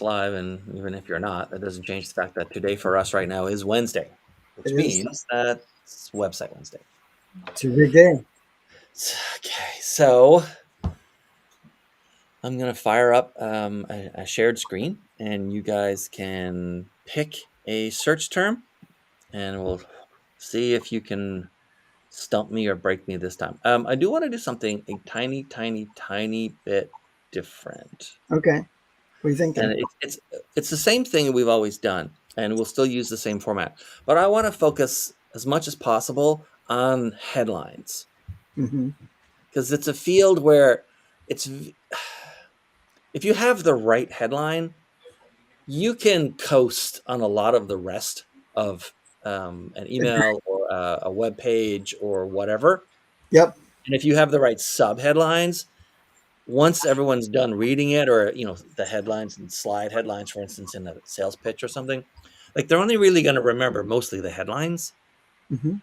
live, and even if you're not, that doesn't change the fact that today for us right now is Wednesday, It which is. means that it's Website Wednesday. It's a big day. Okay, so I'm gonna fire up a shared screen, and you guys can pick a search term, and we'll see if you can stump me or break me this time. I do want to do something a tiny, tiny, tiny bit different. Okay. What are you thinking? And it's the same thing we've always done, and we'll still use the same format. But I want to focus as much as possible on headlines Mm-hmm. because it's a field where it's if you have the right headline, you can coast on a lot of the rest of an email or a web page or whatever. Yep. And if you have the right sub headlines, once everyone's done reading it, or the headlines and slide headlines, for instance, in a sales pitch or something, like they're only really going to remember mostly the headlines. Mm-hmm.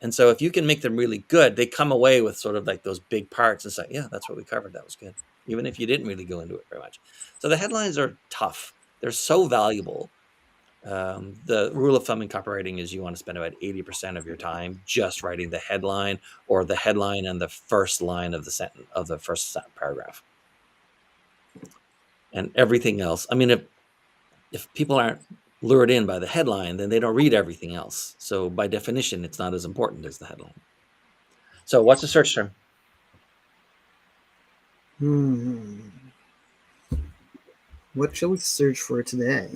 And so if you can make them really good, they come away with sort of like those big parts and say, yeah, that's what we covered, that was good, even if you didn't really go into it very much. So the headlines are tough, they're so valuable. The rule of thumb in copywriting is you want to spend about 80% of your time just writing the headline, or the headline and the first line of the sentence of the first paragraph. And everything else, I mean, if people aren't lured in by the headline, then they don't read everything else. So by definition, it's not as important as the headline. So what's the search term? Hmm. What shall we search for today?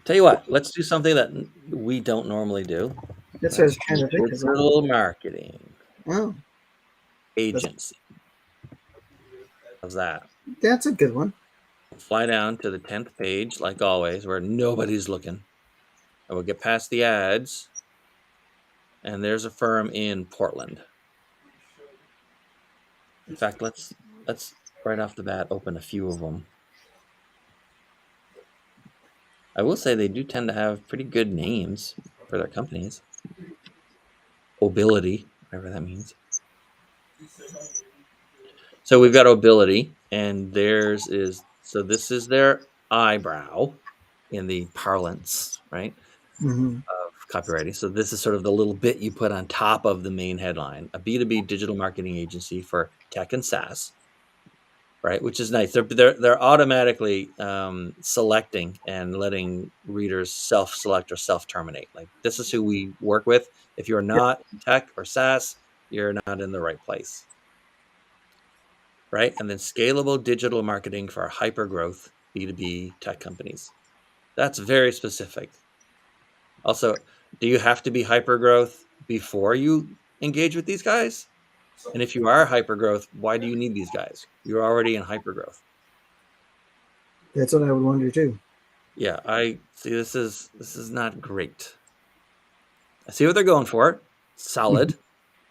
Tell you what, let's do something that we don't normally do. That's what I Let's was trying do to think of. digital marketing Oh, that's, agency. How's that? that's a good one. Fly down to the 10th page, like always, where nobody's looking. And we'll get past the ads, and there's a firm in Portland. In fact, let's right off the bat open a few of them. I will say they do tend to have pretty good names for their companies. Obility, whatever that means. So we've got Obility, and this is their eyebrow in the parlance, right, Mm-hmm. of copywriting. So this is sort of the little bit you put on top of the main headline, a B2B digital marketing agency for tech and SaaS, right? Which is nice. They're automatically selecting and letting readers self-select or self-terminate. Like, this is who we work with. If you're Yep. not in tech or SaaS, you're not in the right place, right? And then scalable digital marketing for hyper growth B2B tech companies. That's very specific. Also, do you have to be hyper growth before you engage with these guys? And if you are hyper growth, why do you need these guys? You're already in hyper growth. That's what I would wonder too. Yeah, I see. This is not great. I see what they're going for. Solid,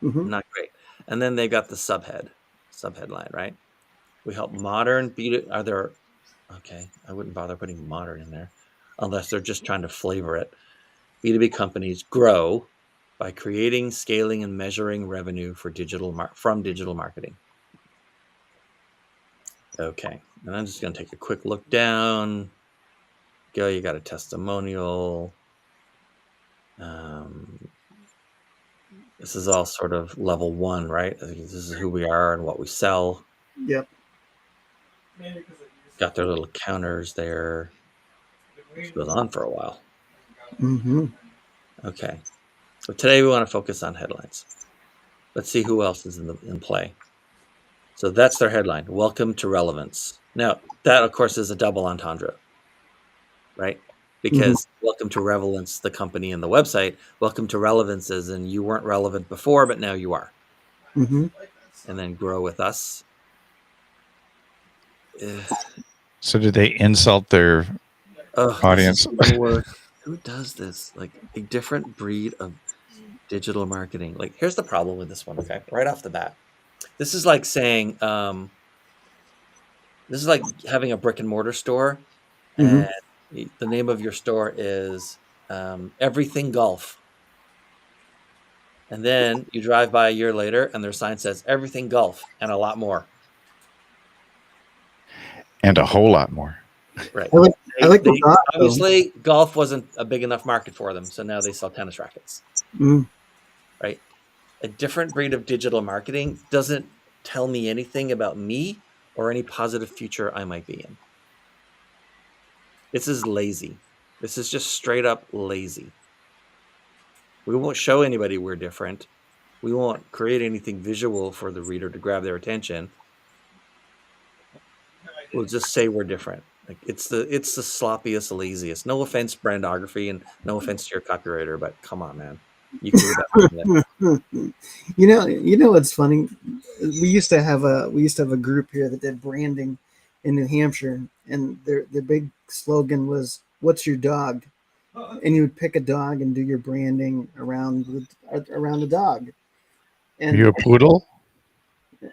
Mm-hmm. not great. And then they got the subheadline, right? We help modern B2. Are there? Okay, I wouldn't bother putting modern in there, unless they're just trying to flavor it. B2B companies grow by creating, scaling, and measuring revenue for from digital marketing. Okay, and I'm just going to take a quick look down. Go, you got a testimonial. Um, this is all sort of level one, right? I think this is who we are and what we sell. Yep. Got their little counters there. This goes on for a while. Mm-hmm. Okay, so today we want to focus on headlines. Let's see who else is in play. So that's their headline. Welcome to relevance. Now, that of course is a double entendre, right? Mm-hmm. Because welcome to relevance, the company and the website. Welcome to relevance is, and you weren't relevant before, but now you are. Mm-hmm. And then grow with us. So did they insult their Oh, this is audience? the worst. Who does this? Like, a different breed of digital marketing. Like, here's the problem with this one, okay? Right off the bat. This is like saying, this is like having a brick and mortar store, Mm-hmm. and the name of your store is Everything Golf. And then you drive by a year later and their sign says Everything Golf and a lot more. And a whole lot more. Right. I like the thought, though. Obviously, golf wasn't a big enough market for them, so now they sell tennis rackets. Right? A different breed of digital marketing doesn't tell me anything about me or any positive future I might be in. This is lazy. This is just straight up lazy. We won't show anybody we're different. We won't create anything visual for the reader to grab their attention. We'll just say we're different. Like it's the sloppiest, laziest. No offense, brandography, and no offense to your copywriter, but come on, man. You can do that. You know what's funny? We used to have a group here that did branding in New Hampshire, and their big slogan was "What's your dog?" And you would pick a dog and do your branding around the dog. And Are you a poodle?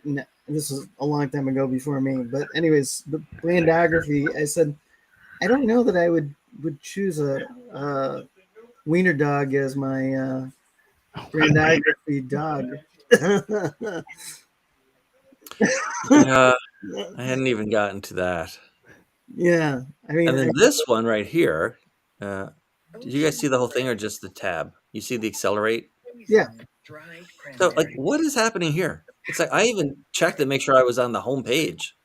no, this was a long time ago before me, but anyways, the brandography. I said, I don't know that I would choose a wiener dog as my brandography dog. Yeah, I hadn't even gotten to that. Yeah, I mean, and then this one right here. Did you guys see the whole thing or just the tab? You see the accelerate? Yeah. So, like, what is happening here? It's like I even checked to make sure I was on the home page.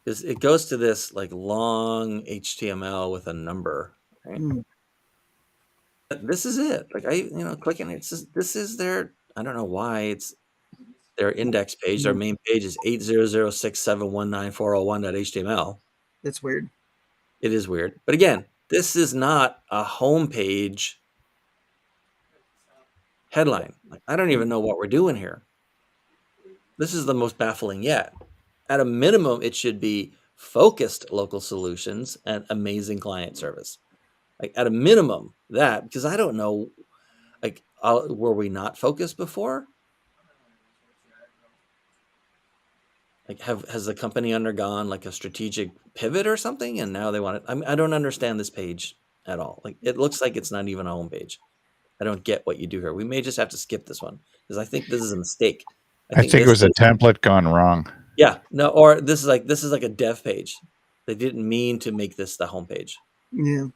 Because it goes to this like long HTML with a number, right? This is it. Like clicking it. This is their. I don't know why it's their index page. Their main page is 800671940one.html. That's weird. It is weird, but again, this is not a homepage headline. Like, I don't even know what we're doing here. This is the most baffling yet. At a minimum, it should be focused local solutions and amazing client service. Like at a minimum, that, because I don't know, like, were we not focused before? Like, has the company undergone like a strategic pivot or something, and now they want it? I don't understand this page at all. Like, it looks like it's not even a home page. I don't get what you do here. We may just have to skip this one because I think this is a mistake. I think it was a template gone wrong. Yeah, no, or this is like a dev page. They didn't mean to make this the homepage. Yeah.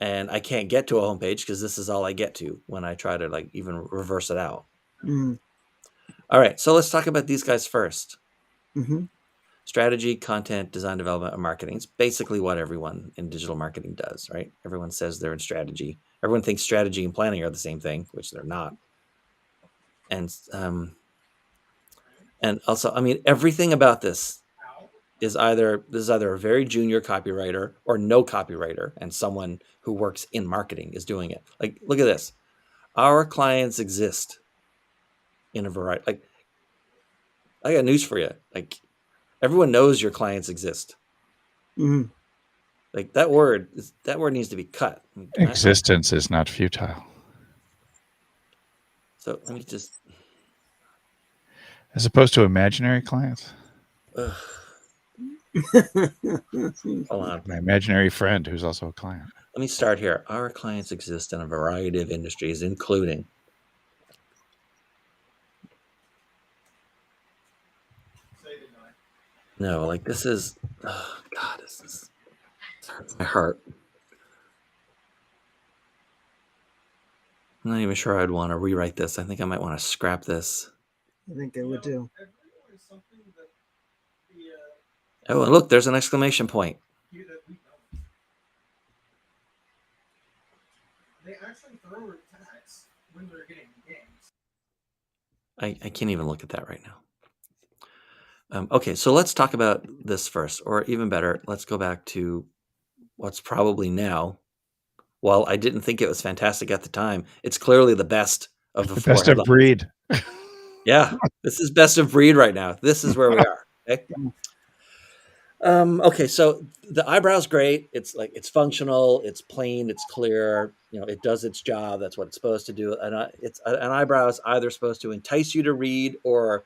And I can't get to a homepage because this is all I get to when I try to like even reverse it out. All right, so let's talk about these guys first. Strategy, content, design, development, and marketing. It's basically what everyone in digital marketing does, right? Everyone says they're in strategy. Everyone thinks strategy and planning are the same thing, which they're not. And also, I mean, everything about this is either a very junior copywriter or no copywriter, and someone who works in marketing is doing it. Like, look at this. Our clients exist in a variety. Like, I got news for you. Like, everyone knows your clients exist. Like that word needs to be cut. Existence is not futile. So let me just. As opposed to imaginary clients. Hold on. My imaginary friend who's also a client. Let me start here. Our clients exist in a variety of industries, including. No, like this is. Oh God, this hurts my heart. I'm not even sure I'd want to rewrite this. I think I might want to scrap this. I think I would too. Oh, and look, there's an exclamation point. They actually throw tags when they're getting games. I can't even look at that right now. Okay, so let's talk about this first, or even better, let's go back to what's probably now. While I didn't think it was fantastic at the time, it's clearly the best of the four. Best of breed. Yeah, this is best of breed right now. This is where we are. Okay. Okay, so the eyebrow's great. It's like it's functional, it's plain, it's clear. It does its job. That's what it's supposed to do. And it's an eyebrow is either supposed to entice you to read or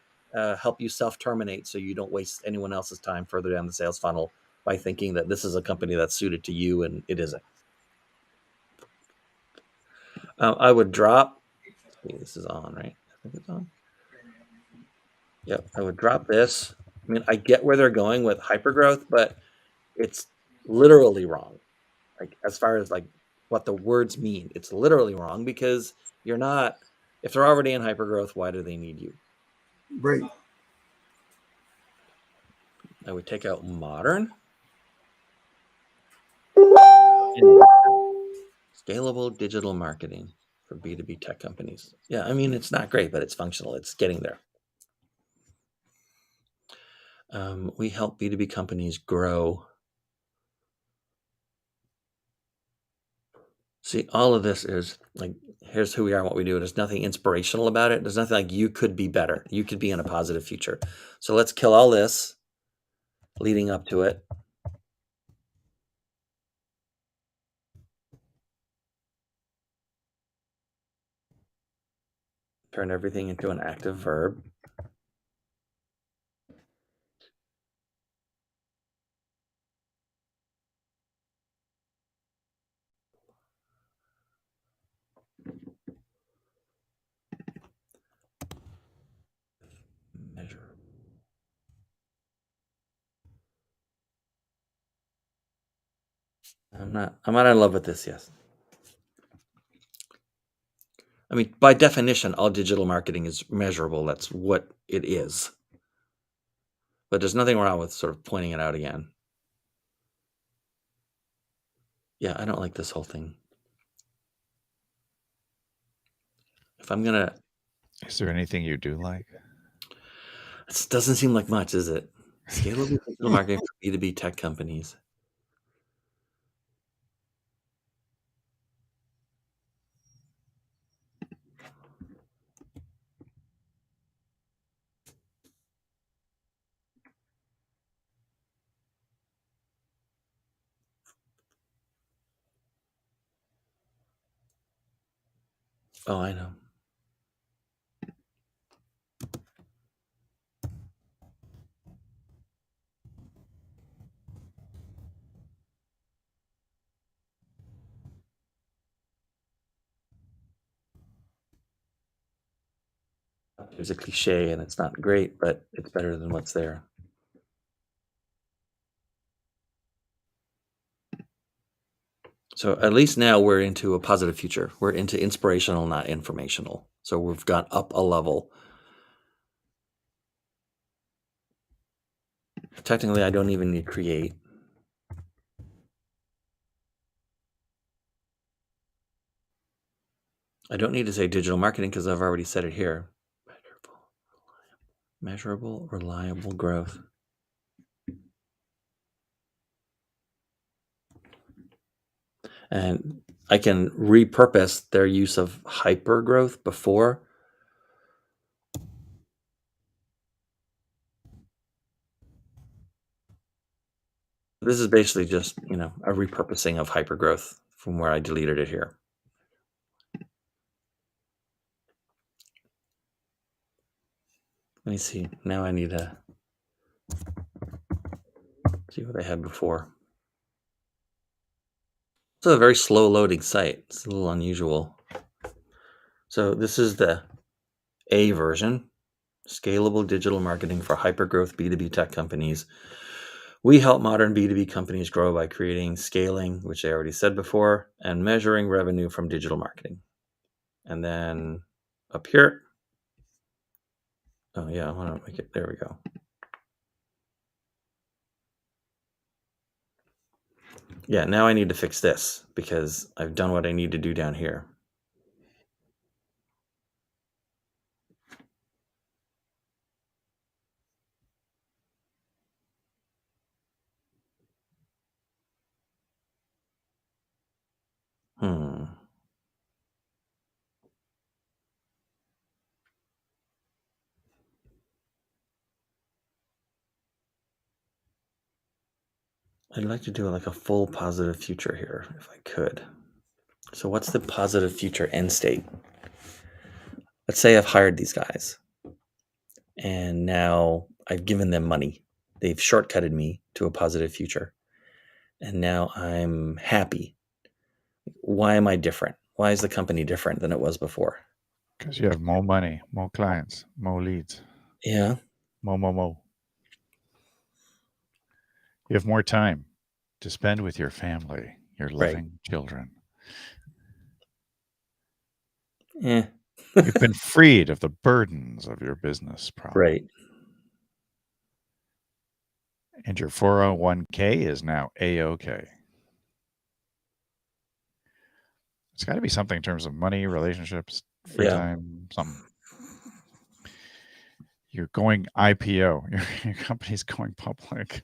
help you self-terminate, so you don't waste anyone else's time further down the sales funnel by thinking that this is a company that's suited to you, and it isn't. I would drop. This is on, right? I think it's on. Yep, I would drop this I mean, I get where they're going with hypergrowth, but it's literally wrong. Like as far as like what the words mean, it's literally wrong because you're not. If they're already in hypergrowth, why do they need you? Right. I would take out modern. Scalable digital marketing for B2B tech companies. Yeah, I mean, it's not great, but it's functional. It's getting there. We help B2B companies grow. See, all of this is like, here's who we are and what we do. There's nothing inspirational about it. There's nothing like you could be better. You could be in a positive future. So let's kill all this leading up to it. Turn everything into an active verb. Measure. I'm not in love with this yet. I mean, by definition, all digital marketing is measurable. That's what it is. But there's nothing wrong with sort of pointing it out again. Yeah, I don't like this whole thing. If I'm gonna, Is there anything you do like? it doesn't seem like much, is it? Scalable digital marketing for B2B tech companies. Oh, I know. There's a cliche and it's not great, but it's better than what's there. So at least now we're into a positive future. We're into inspirational, not informational. So we've gone up a level. Technically, I don't even need create. I don't need to say digital marketing because I've already said it here. Measurable, reliable growth. And I can repurpose their use of hyper growth before. This is basically just, a repurposing of hyper growth from where I deleted it here. Let me see. Now I need to see what I had before. It's a very slow loading site. It's a little unusual. So this is the A version, scalable digital marketing for hypergrowth B2B tech companies. We help modern B2B companies grow by creating, scaling, which I already said before, and measuring revenue from digital marketing. And then up here, oh yeah, I want to make it, there we go. Yeah, now I need to fix this because I've done what I need to do down here. I'd like to do like a full positive future here if I could. So what's the positive future end state? Let's say I've hired these guys and now I've given them money. They've shortcutted me to a positive future. And now I'm happy. Why am I different? Why is the company different than it was before? Because you have more money, more clients, more leads. Yeah. More. You have more time to spend with your family, your Right. loving children. Yeah. You've been freed of the burdens of your business problem. Right. And your 401k is now A-OK. It's got to be something in terms of money, relationships, free time, something. You're going IPO. Your company's going public.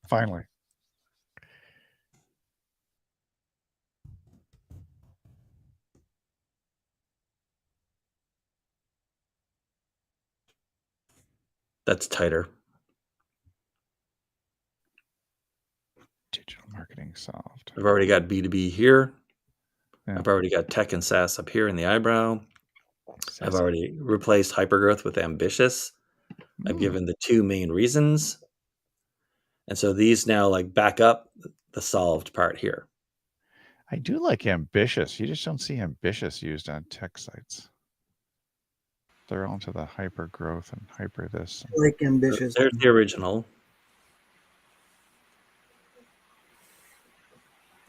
Finally. That's tighter. Digital marketing solved. I've already got B2B here. Yeah. I've already got tech and SaaS up here in the eyebrow. I've Sassy. already replaced hypergrowth with ambitious. I've given the 2 main reasons. And so these now like back up the solved part here. I do like ambitious. You just don't see ambitious used on tech sites. They're all into the hyper growth and hyper this. I like ambitious. There's the original.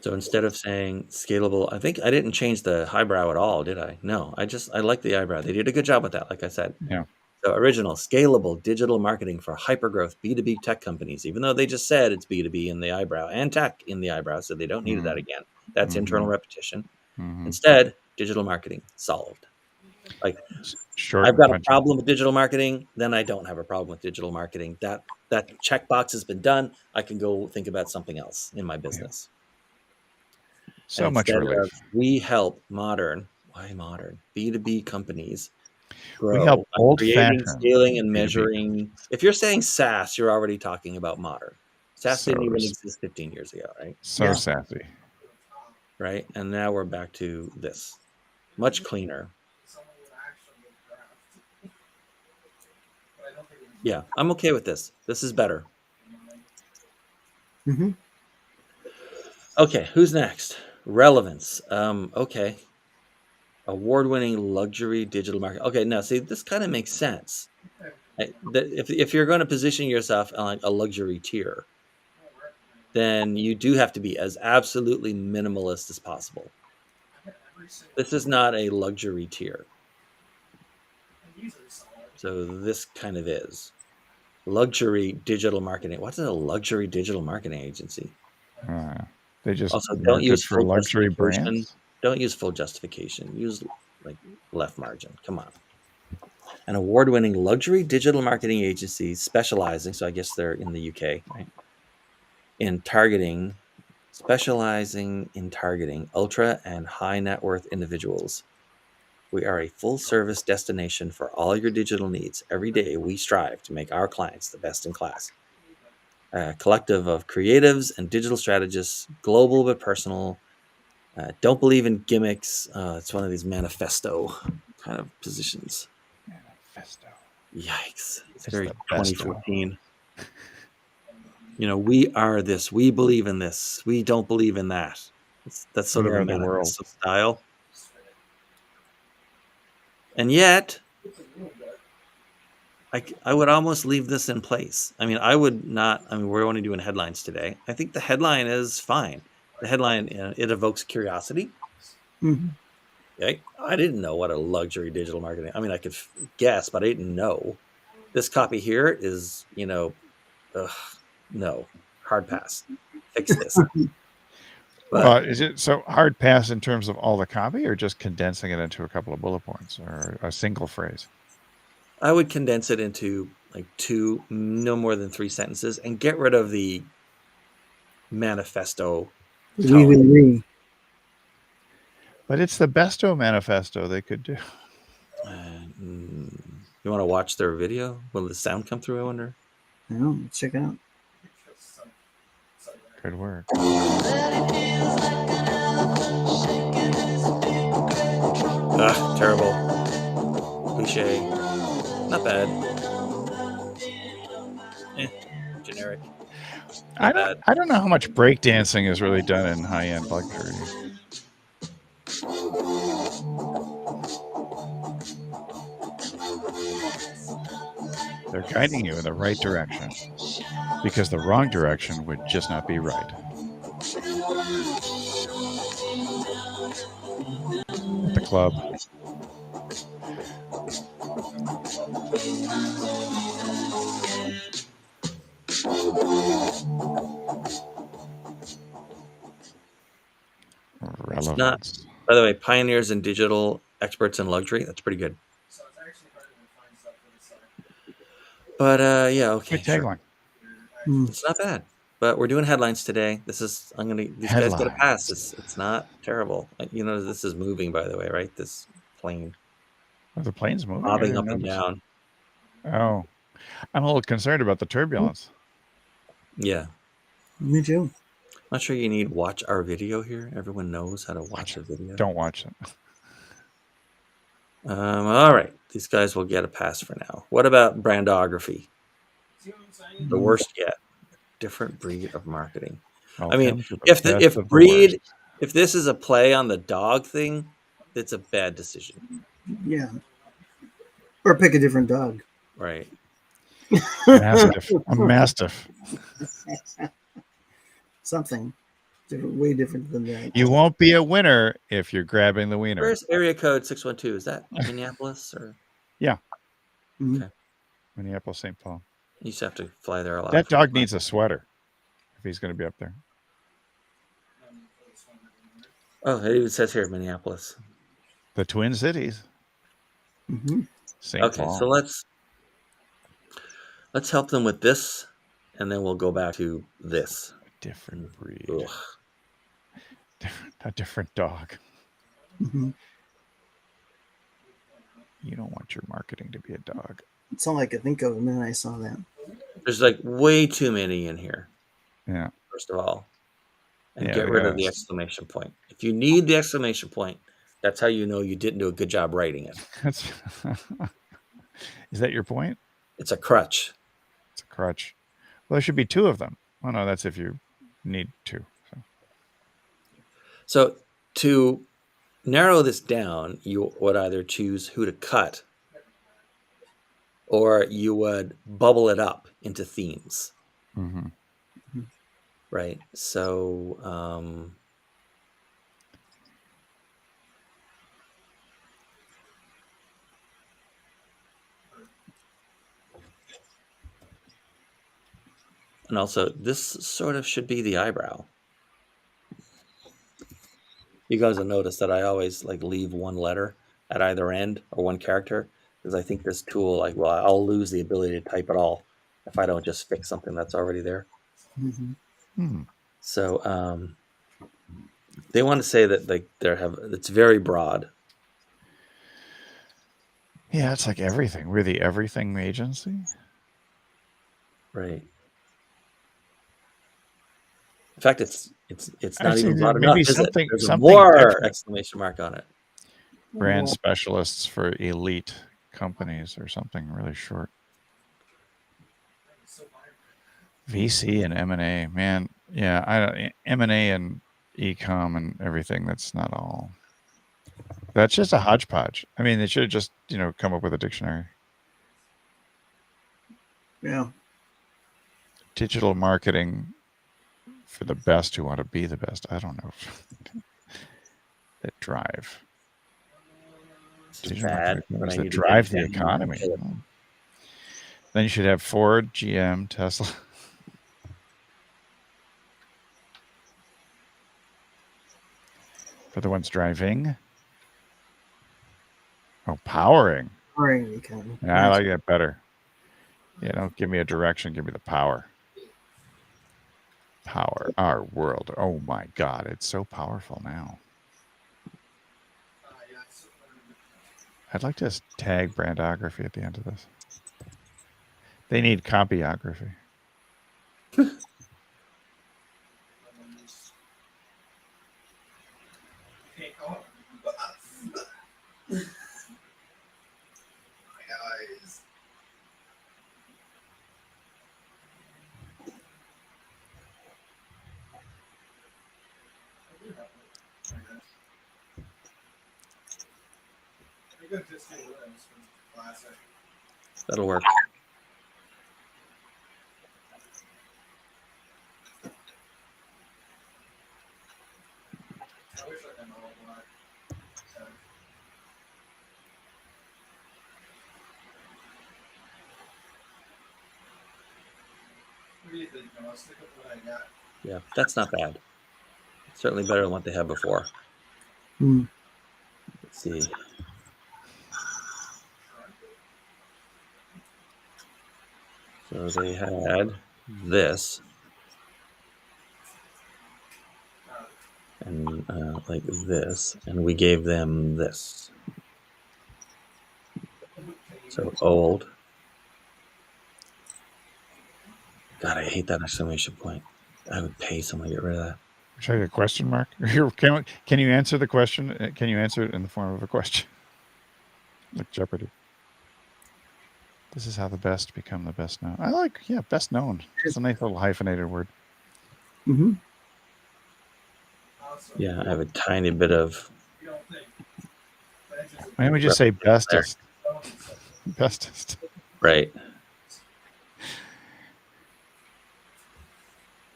So instead of saying scalable, I think I didn't change the highbrow at all, did I? No, I like the eyebrow. They did a good job with that, like I said. Yeah. So original, scalable digital marketing for hypergrowth B2B tech companies, even though they just said it's B2B in the eyebrow and tech in the eyebrow, so they don't need that again. That's internal repetition. Instead, digital marketing solved. Like Short I've got a punchy. problem with digital marketing, then I don't have a problem with digital marketing. That checkbox has been done. I can go think about something else in my business. So And much instead relief. of we help modern B2B companies grow. We help by creating, old-fashioned scaling, and B2B measuring. If you're saying SaaS, you're already talking about modern. SaaS didn't even So- exist 15 years ago, right? So Yeah. sassy. Right, and now we're back to this, much cleaner. Yeah, I'm okay with this. This is better. Mm-hmm. Okay, who's next? Relevance. Okay. Award-winning luxury digital market. Okay, now see, this kind of makes sense. If you're going to position yourself on like a luxury tier, then you do have to be as absolutely minimalist as possible. This is not a luxury tier. So this kind of is. Luxury digital marketing. What's a luxury digital marketing agency? They just Also, don't market use for full luxury justification. brands. Don't use full justification. Use like left margin. Come on. An award-winning luxury digital marketing agency specializing, so I guess they're in the UK, right? Specializing in targeting ultra and high net worth individuals. We are a full-service destination for all your digital needs. Every day, we strive to make our clients the best in class. A collective of creatives and digital strategists, global but personal. Don't believe in gimmicks. It's one of these manifesto kind of positions. Manifesto. Yikes. It's It's very the besto. 2014. We are this. We believe in this. We don't believe in that. That's sort We of a are the world. manifesto style. And yet, I would almost leave this in place. I mean, we're only doing headlines today. I think the headline is fine. The headline, it evokes curiosity. Mm-hmm. Okay? I didn't know what a luxury digital marketing. I mean, I could guess, but I didn't know. This copy here is, no, hard pass. Fix this. But Is it so hard pass in terms of all the copy, or just condensing it into a couple of bullet points or a single phrase? I would condense it into like 2, no more than 3 sentences, and get rid of the manifesto tone. But it's the besto manifesto they could do. You want to watch their video? Will the sound come through, I wonder? No, let's check it out. Good work. Terrible. Cliche. Not bad. Generic. I don't know how much breakdancing is really done in high-end luxury. They're guiding you in the right direction. because the wrong direction would just not be right. At the club. It's not. Relevance. By the way, pioneers in digital, experts in luxury. That's pretty good. But yeah, okay, Good sure. tagline. It's not bad. But we're doing headlines today. These guys get a pass. It's not terrible. This is moving, by the way, right? This plane Are the planes moving? bobbing up and down. Oh, I'm a little concerned about the turbulence. Yeah. Me too. Not sure you need watch our video here. Everyone knows how to watch a video. Don't watch it. All right. These guys will get a pass for now. What about brandography? The worst yet. Different breed of marketing. I mean, if this is a play on the dog thing, it's a bad decision. Yeah. Or pick a different dog. Right. Mastiff. A mastiff. Something way different than that. You won't be a winner if you're grabbing the wiener. Where's area code 612? Is that Minneapolis or? Yeah. Mhm. Okay. Minneapolis, St. Paul. You just have to fly there a lot. That dog needs a sweater if he's going to be up there. Oh, it even says here Minneapolis. The Twin Cities. Mm-hmm. St. Okay, Paul. so let's help them with this, and then we'll go back to this. Different breed. Ugh. A different dog. Mm-hmm. You don't want your marketing to be a dog. That's all I could think of the minute I saw that. There's like way too many in here. Yeah. First of all, and Yeah, get rid yeah. of the exclamation point. If you need the exclamation point, that's how you know you didn't do a good job writing it. Is that your point? It's a crutch. It's a crutch. Well, there should be two of them. Oh no, that's if you need two. So to narrow this down, you would either choose who to cut, or you would bubble it up into themes. Mm-hmm. Right. So and also this sort of should be the eyebrow. You guys will notice that I always leave one letter at either end or one character, because I think this tool, I'll lose the ability to type it all if I don't just fix something that's already there. Mm-hmm. Hmm. So they want to say that it's very broad. Yeah, it's like everything. We're the everything agency. Right. In fact, it's not Actually, even broad maybe enough, is it? something- There's a something more different. exclamation mark on it. Brand Well, specialists for elite companies or something really short. VC and M&A, man. Yeah, M&A and e-com and everything. That's not all. That's just a hodgepodge. I mean, they should have just come up with a dictionary. yeah. Digital marketing for the best who want to be the best. I don't know. That drive. Digital Bad, marketing but I that need to drive get the it down. economy. Then you should have Ford, GM, Tesla. For the ones driving. Oh, powering. Powering the economy. Yeah, I like that better. Don't give me a direction. Give me the power. Power. Our world. Oh my God. It's so powerful now. I'd like to tag brandography at the end of this. They need copyography. That'll work. Yeah, that's not bad. Certainly better than what they had before. Hmm. Let's see. So they had this, and like this, and we gave them this. So old. God, I hate that exclamation point. I would pay someone to get rid of that. Should I get a question mark? Can you answer the question? Can you answer it in the form of a question? Like Jeopardy. This is how the best become the best known. I like, yeah, best known. It's a nice little hyphenated word. Mm-hmm. Yeah, I have a tiny bit of. Why don't we just say bestest? Bestest. Right.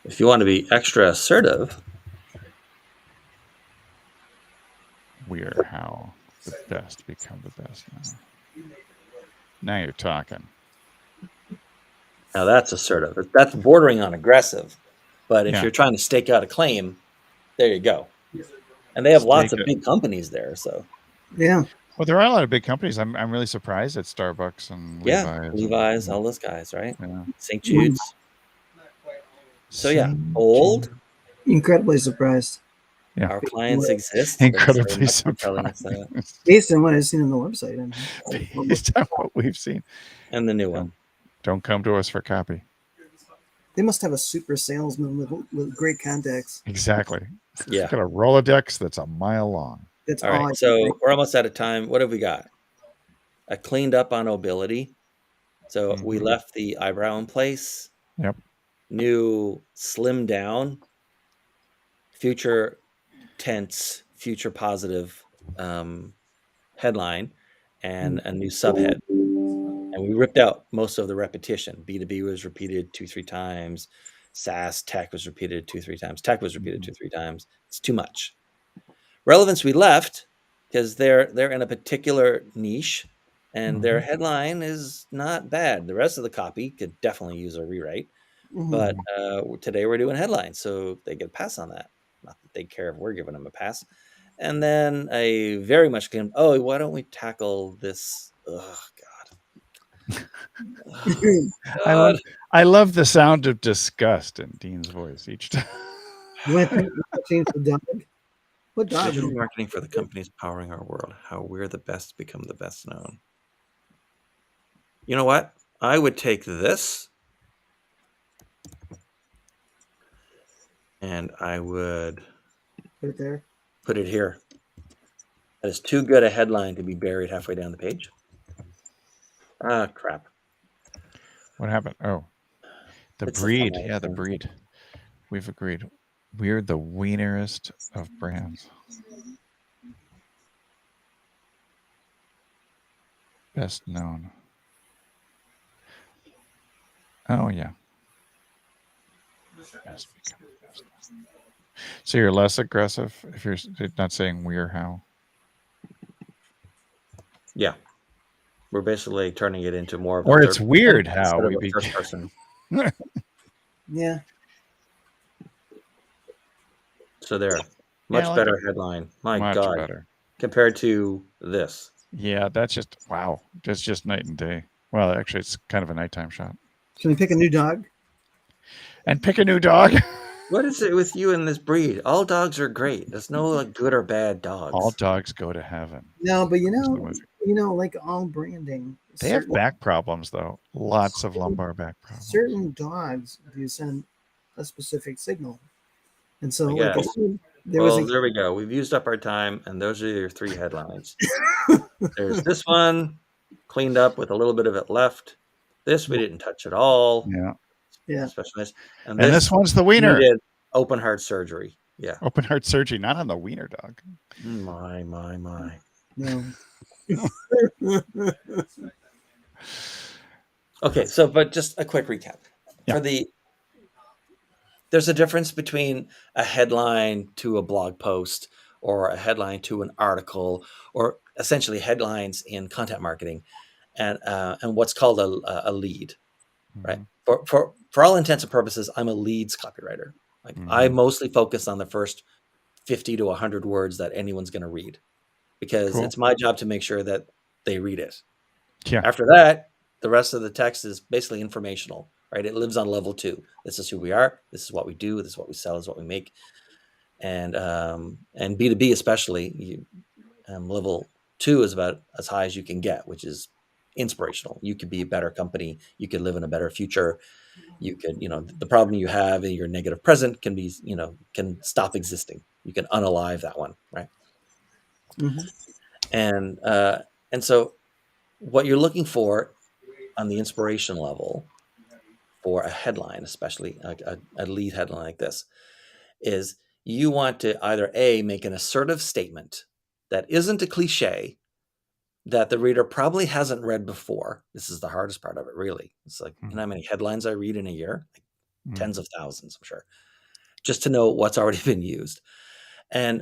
If you want to be extra assertive, We're how the best become the best now. Now you're talking. now that's assertive. That's bordering on aggressive. But if Yeah. you're trying to stake out a claim, there you go. And they have lots of Stake it. big companies there. So Yeah. Well, there are a lot of big companies. I'm really surprised at Starbucks and yeah, Levi's. Levi's, and, all those guys, right? yeah. St. Jude's. So yeah, St. old. Jude. Incredibly surprised. Yeah. Our clients exist. Thanks very Incredibly much for telling us that. surprised. Based on what I've seen on the website. Based on what we've seen. And the new one. Don't come to us for copy. They must have a super salesman with great contacts. Exactly. Yeah. Got a Rolodex that's a mile long. That's All all. right. So we're almost out of time. What have we got? I cleaned up on mobility. So we Mhm. left the eyebrow in place. Yep. New slim down, future tense, future positive headline, and a new subhead. And we ripped out most of the repetition. B2B was repeated 2-3 times. SaaS tech was repeated 2-3 times. Tech was repeated 2-3 times. It's too much. Relevance we left because they're in a particular niche, and their headline is not bad. The rest of the copy could definitely use a rewrite. Mhm. But today we're doing headlines, so they get a pass on that. Not that they care if we're giving them a pass. And then a very much came, oh, why don't we tackle this? Oh, God. Oh, I love the sound of disgust in Dean's voice each time. You want to change the dog? What dog? Digital marketing for the companies powering our world. How we're the best become the best known. You know what? I would take this and I would Put it there. put it here. That is too good a headline to be buried halfway down the page. Ah, crap. What happened? Oh, the It's a breed. thumbnail Yeah, the thing. breed. We've agreed. We're the wienerest of brands. Best known. Oh, yeah. Best become the best known. So you're less aggressive if you're not saying we're how. Yeah. We're basically turning it into more of a Or third it's weird person how instead of we a be. first person. Yeah. So there. Much like better headline. My Much God. better. Compared to this. Yeah, that's just wow. That's just night and day. Well, actually, it's kind of a nighttime shot. Can we pick a new dog? And pick a new dog. What is it with you and this breed? All dogs are great. There's no like good or bad dogs. All dogs go to heaven. No, but That's the movie. like all branding. They have back problems though. Lots of lumbar back problems. Certain dogs do send a specific signal, and so I like I guess. said, There we go. We've used up our time, and those are your 3 headlines. There's this one, cleaned up with a little bit of it left. This we didn't touch at all. Yeah. Specialized. And this one's the wiener. Needed open heart surgery. Yeah. Open heart surgery, not on the wiener dog. My. No. Okay, so but just a quick recap. Yeah. There's a difference between a headline to a blog post or a headline to an article, or essentially headlines in content marketing, and what's called a lead, right? For all intents and purposes, I'm a leads copywriter. Like I mostly focus on the first 50 to 100 words that anyone's going to read, because Cool. it's my job to make sure that they read it. Yeah. After that, the rest of the text is basically informational, right? It lives on level 2. This is who we are. This is what we do. This is what we sell. This is what we make. And B2B especially, level 2 is about as high as you can get, which is inspirational. You could be a better company. You could live in a better future. You could, the problem you have in your negative present can be, can stop existing. You can unalive that one, right? Mhm. And so what you're looking for on the inspiration level for a headline, especially a lead headline like this, is you want to either make an assertive statement that isn't a cliche, that the reader probably hasn't read before. This is the hardest part of it, really. It's like, you know how many headlines I read in a year? Like tens of thousands, I'm sure, just to know what's already been used. And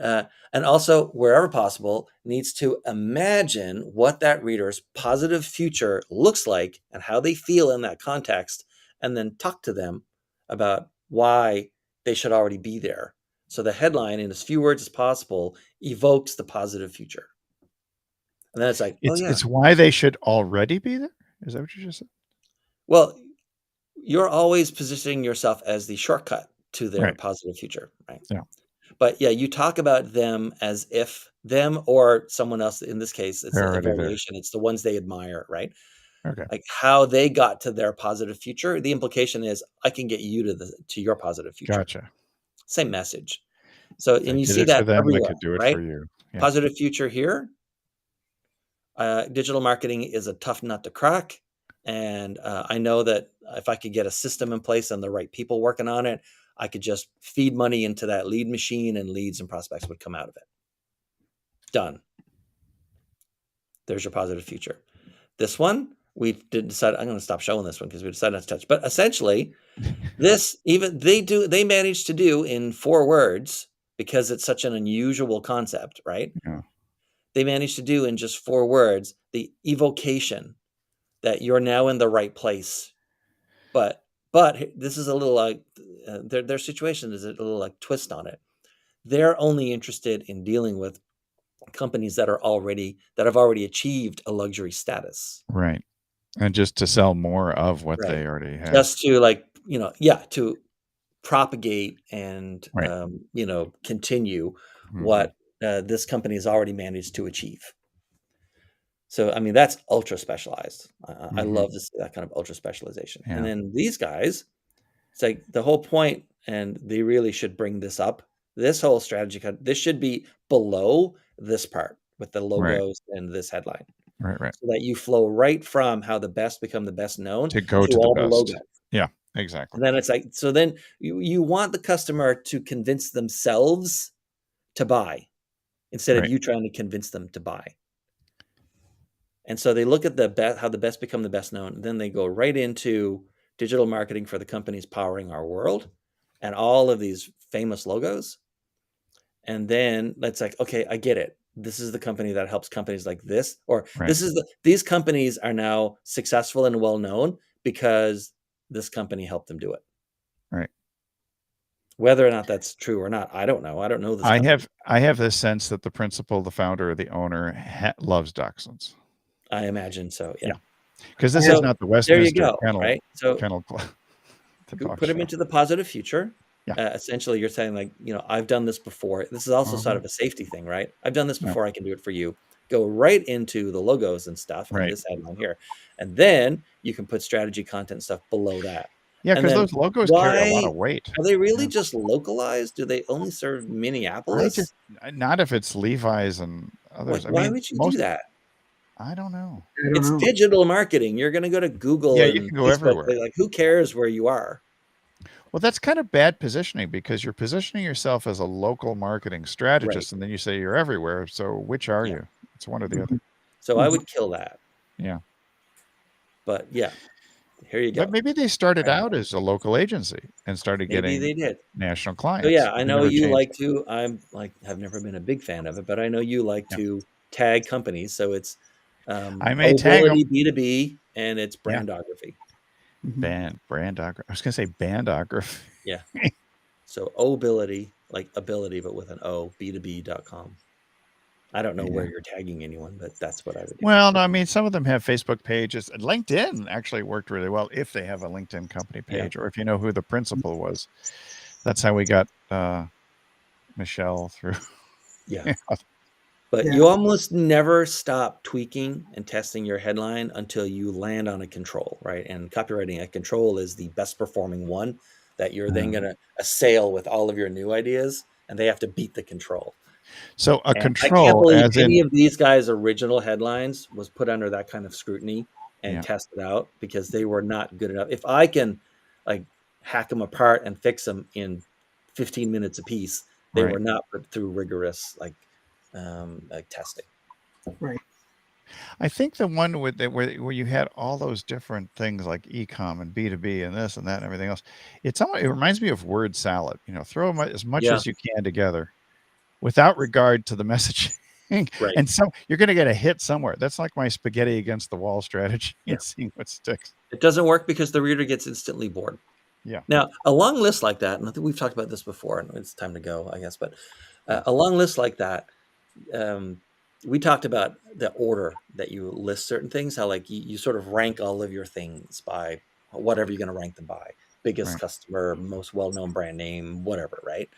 also, wherever possible, needs to imagine what that reader's positive future looks like and how they feel in that context, and then talk to them about why they should already be there. So the headline, in as few words as possible, evokes the positive future. And then it's like, It's why they should already be there. Is that what you just said? Well, you're always positioning yourself as the shortcut to their Right. positive future, right? Yeah. But yeah, you talk about them as if them or someone else, in this case, it's They're a already there. variation. It's the ones they admire, right? Okay. Like how they got to their positive future. The implication is I can get you to your positive future. Gotcha. Same message. So, If I and you did see it for that them, I everywhere, could do it right? for you. Yeah. Positive future here. Digital marketing is a tough nut to crack. And I know that if I could get a system in place and the right people working on it, I could just feed money into that lead machine and leads and prospects would come out of it. Done. There's your positive future. This one, we did decide, I'm going to stop showing this one because we decided not to touch. But essentially, they managed to do in 4 words, because it's such an unusual concept, right? Yeah. They managed to do in just 4 words the evocation that you're now in the right place. But this is a little like their situation is a little like twist on it. They're only interested in dealing with companies that have already achieved a luxury status. Right. And just to sell more of what Right. they already have. Just to to propagate and Right. continue what this company has already managed to achieve. So, I mean, that's ultra specialized. I love to see that kind of ultra specialization. Yeah. And then these guys, it's like the whole point, and they really should bring this up. This whole strategy, this should be below this part with the logos and this headline, Right. so that you flow right from how the best become the best known To go to the all the best. logos. Yeah, exactly. And then it's like, so then you want the customer to convince themselves to buy instead of Right. you trying to convince them to buy. And so they look at how the best become the best known. Then they go right into digital marketing for the companies powering our world and all of these famous logos. And then it's like, okay, I get it. This is the company that helps companies like this, or Right. these companies are now successful and well known because this company helped them do it. Right. Whether or not that's true or not, I don't know. I don't know this. I have this sense that the principal, the founder, or the owner loves dachshunds. I imagine so. Yeah. Because this So, is not the there you Westminster go. Kennel, Right. So Kennel Club. put them into the positive future. Yeah. Essentially, you're saying like, I've done this before. This is also sort of a safety thing, right? I've done this before. I can do it for you. Go right into the logos and stuff, and Right. this headline here, and then you can put strategy content stuff below that. Yeah, And because then those logos carry a lot of weight. Are they really just localized? Do they only serve Minneapolis? Not if it's Levi's and others. Why would you do that? I don't know. I don't It's know. digital marketing. You're going to go to Google. Yeah, and you can go Facebook. everywhere. Like, who cares where you are? Well, that's kind of bad positioning, because you're positioning yourself as a local marketing strategist, and then you say you're everywhere. So which are you? It's one or the other. So I would kill that. Yeah. But yeah. Here you go. But maybe they started out as a local agency and started Maybe they getting did. national So clients. yeah, I They know never you changed. like to. I'm like have never been a big fan of it, but I know you like Yeah. to tag companies. So it's I may tag Obility them. B2B and it's Yeah. brandography. Brandography. I was going to say bandography. Yeah. So Obility, like ability, but with an O, B2B.com. I don't know where Yeah. you're tagging anyone, but that's what I would do. Well, no, I mean, some of them have Facebook pages. LinkedIn actually worked really well if they have a LinkedIn company Yeah. page, or if you know who the principal was. That's how we got Michelle through. Yeah. But Yeah. you almost never stop tweaking and testing your headline until you land on a control, right? And copywriting a control is the best performing one that you're then going to assail with all of your new ideas, and they have to beat the control. So a And I can't control, believe as any in, of these guys' original headlines was put under that kind of scrutiny and Yeah. tested out because they were not good enough. If I can like hack them apart and fix them in 15 minutes apiece, they Right. were not put through rigorous like testing. Right. I think the one with where you had all those different things like e-com and B2B and this and that and everything else, it reminds me of word salad. Throw as much Yeah. as you can together without regard to the messaging. Right. And so you're going to get a hit somewhere. That's like my spaghetti against the wall strategy Yeah. and seeing what sticks. It doesn't work because the reader gets instantly bored. Yeah. Now, a long list like that, and I think we've talked about this before, and it's time to go, I guess, but a long list like that, we talked about the order that you list certain things, how like you sort of rank all of your things by whatever you're going to rank them by. Biggest Right. customer, most well-known brand name, whatever, right?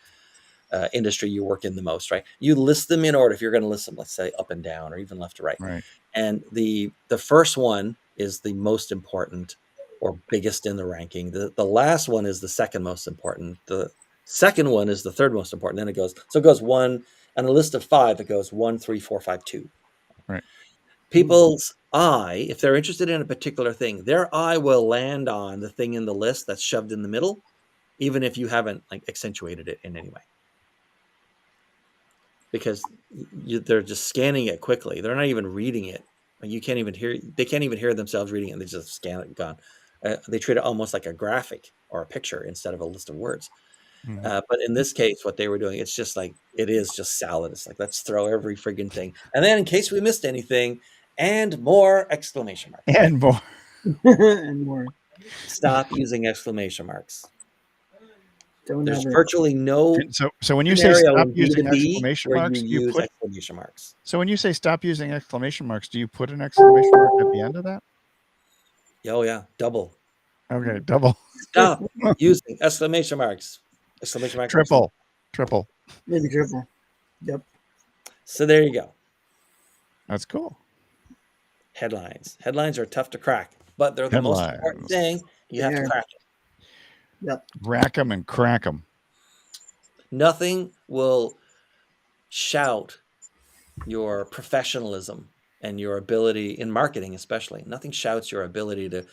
Industry you work in the most, right? You list them in order if you're going to list them, let's say up and down or even left to right. Right. And the first one is the most important or biggest in the ranking. The last one is the second most important. The second one is the third most important. Then it goes one on a list of 5. It goes 1, 3, 4, 5, 2. Right. People's eye, if they're interested in a particular thing, their eye will land on the thing in the list that's shoved in the middle, even if you haven't like accentuated it in any way. Because they're just scanning it quickly. They're not even reading it. You can't even hear. They can't even hear themselves reading it. They just scan it, gone. They treat it almost like a graphic or a picture instead of a list of words. Mhm. But in this case, what they were doing, it's just like it is just salad. It's like let's throw every friggin' thing, and then in case we missed anything, and more exclamation marks. And more. And more. Stop using exclamation marks. Don't There's ever. virtually no And so when you say scenario stop in using B2B exclamation where marks, you you use put. exclamation marks. So when you say stop using exclamation marks, do you put an exclamation mark at the end of that? Oh yeah, double. Okay, double. Stop using exclamation marks. Exclamation mark. Triple. Maybe triple. Yep. So there you go. That's cool. Headlines. Headlines are tough to crack, but they're the most important thing. You have to crack it. Yep. Rack them and crack them. Nothing will shout your professionalism and your ability in marketing, especially. Nothing shouts your ability to,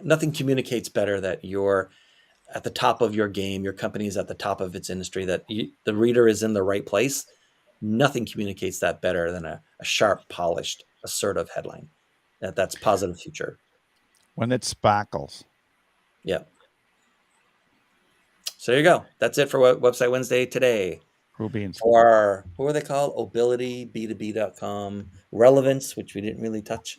nothing communicates better that you're at the top of your game. Your company is at the top of its industry. That the reader is in the right place. Nothing communicates that better than a sharp, polished, assertive headline. That's positive future. When it sparkles. Yep. So there you go. That's it for Website Wednesday today. Or what were they called? Obility, B2B.com, Relevance, which we didn't really touch,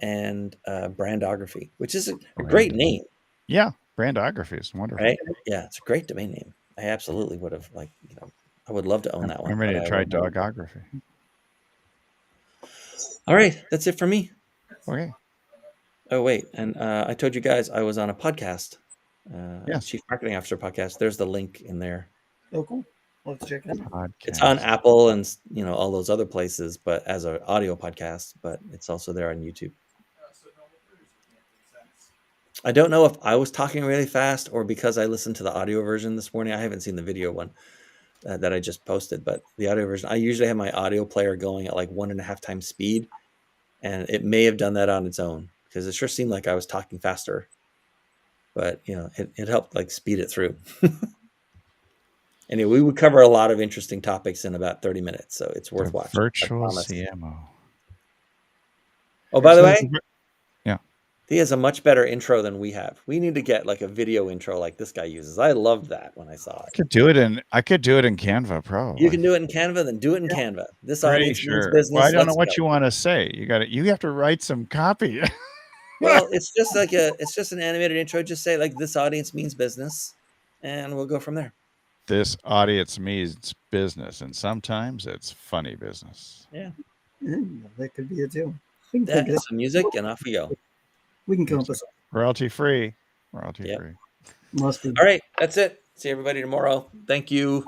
and Brandography, which is a great name. Yeah, Brandography is wonderful. Right? Yeah, it's a great domain name. I absolutely would have I would love to own that one. I'm ready to try Dogography. All right, that's it for me. Okay. Oh wait, and I told you guys I was on a podcast. Yes. Chief Marketing Officer podcast. There's the link in there. Oh, cool. Let's check it out. Podcast. It's on Apple and all those other places, but as an audio podcast. But it's also there on YouTube. I don't know if I was talking really fast or because I listened to the audio version this morning. I haven't seen the video one that I just posted, but the audio version. I usually have my audio player going at like 1.5 times speed, and it may have done that on its own because it sure seemed like I was talking faster. But it helped like speed it through. Anyway, we would cover a lot of interesting topics in about 30 minutes, so it's worth watching. Virtual CMO. Oh, by the way, He has a much better intro than we have. We need to get like a video intro like this guy uses. I loved that when I saw I it. could do it in Canva, probably. You can do it in Canva, then do it in Canva. This Pretty audience means sure. business. Well, I don't know Let's what go. you want to say. You have to write some copy. Well, it's just an animated intro. Just say like this audience means business, and we'll go from there. This audience means business, and sometimes it's funny business. Yeah, That could be it too. We can that think of is some music, and off we go. We can come up with something. Royalty free. Royalty Yep. free. Must be. All right, that's it. See everybody tomorrow. Thank you.